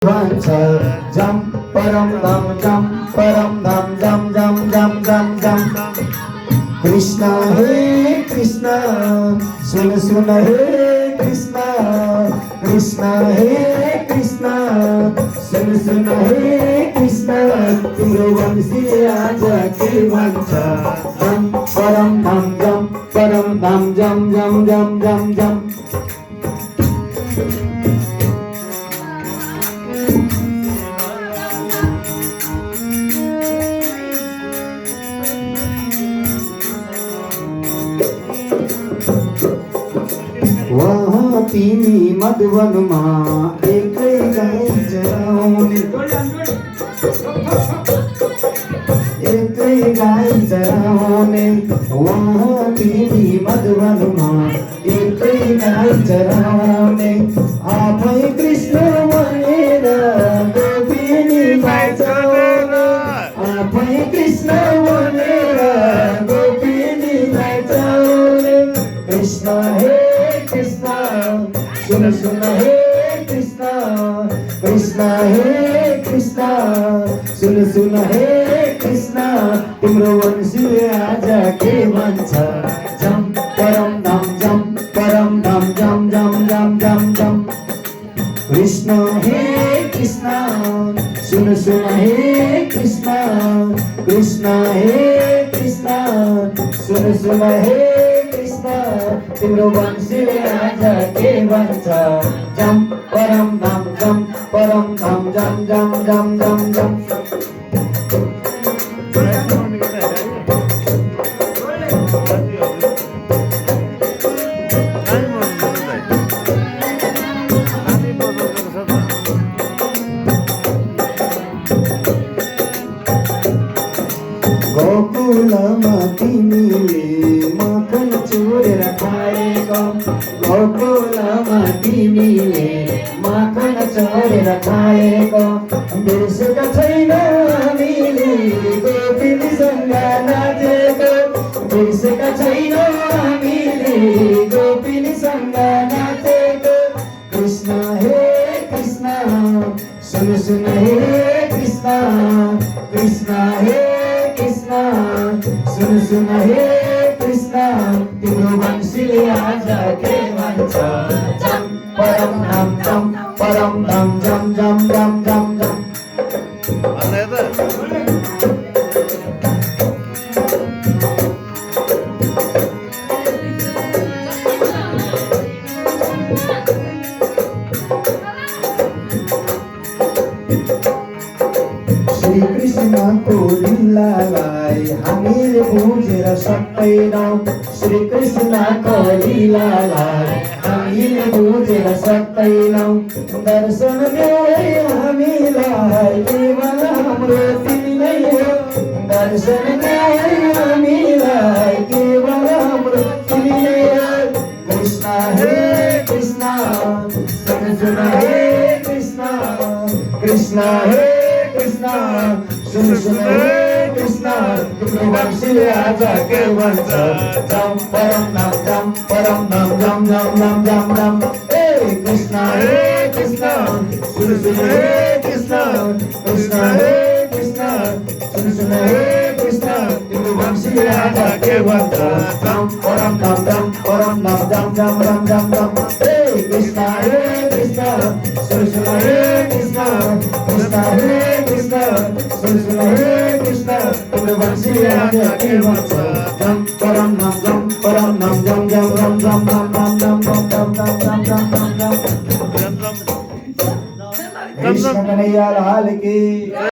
Jump, param dam, jump, param dam, jump, jump, jump, jump, jump. Krishna, Hey Krishna, suna suna Hey Krishna, Krishna, Hey Krishna, suna suna Hey Krishna. तिम्रो वंशी आज के भन्छ जम परम धाम जम परम धाम जम जम जम जम जम. वहाँ तिमी मधुवनमा एकै गाई चराउने एकै गाई चराउने. वहाँ तिमी मधुवनमा एकै गाई चराउने. आफै कृष्ण भनेर गोपिनी नाचाउने. आफै कृष्ण भनेर गोपिनी नाचाउने. कृष्ण हे Krishna, suna suna Hey Krishna, Krishna Hey Krishna, suna suna Hey Krishna. तिम्रो वंशी आज के भन्छ जम परम धाम जम परम धाम जम जम जम जम जम. Krishna Hey Krishna, suna suna Hey Krishna, Krishna Hey Krishna, suna suna Hey तिम्रो वंशी आज के भन्छ जम परम धाम जम परम धाम जम जम जम जम जम. गोकुलमा तिमीले माखन चोरेर खाएको. गोकुलमा तिमीले माखन चोरेर खाएको. बिर्सेका छैनौ हामीले गोपिनीसँग नाचेको. बिर्सेका छैनौ हामीले गोपिनीसँग नाचेको. कृष्ण हे कृष्ण सुन सुन हे कृष्ण. कृष्ण हे कृष्ण सुन सुन हे कृष्ण. तिम्रो वंशीले आज के भन्छ जम परम धाम जम परम धाम जम जम जम जम जम. श्री कृष्णको लीलालाई हामीले बुझेर सक्दैनौँ. श्री कृष्णको लीलालाई हामीले बुझेर सक्दैनौँ. दर्शन देऊ हामीलाई केवल हाम्रो तिमी नै हो. दर्शन देऊ हामीलाई केवल हाम्रो तिमी नै हो. कृष्ण हे कृष्ण सुन सुन हे कृष्ण. कृष्ण हे कृष्ण सुन सुन हे कृष्ण. तिम्रो वंशीले आज के भन्छ जम परम धाम जम परम धाम जम जम जम जम जम. हे कृष्ण हे कृष्ण सुन सुन हे कृष्ण. कृष्ण हे कृष्ण सुन सुन हे कृष्ण. तिम्रो वंशीले आज के भन्छ जम परम धाम जम परम धाम जम जम जम जम जम. हे कृष्ण हे कृष्ण सुन सुन हे कृष्ण. कृष्ण हे कृष्ण सुन सुन हे कृष्ण. तिम्रो वंशीले आज के भन्छ जम परम धाम जम परम धाम जम जम जम जम जम जम जम जम जम जम जम जम जम. कृष्ण कन्हैया लाल की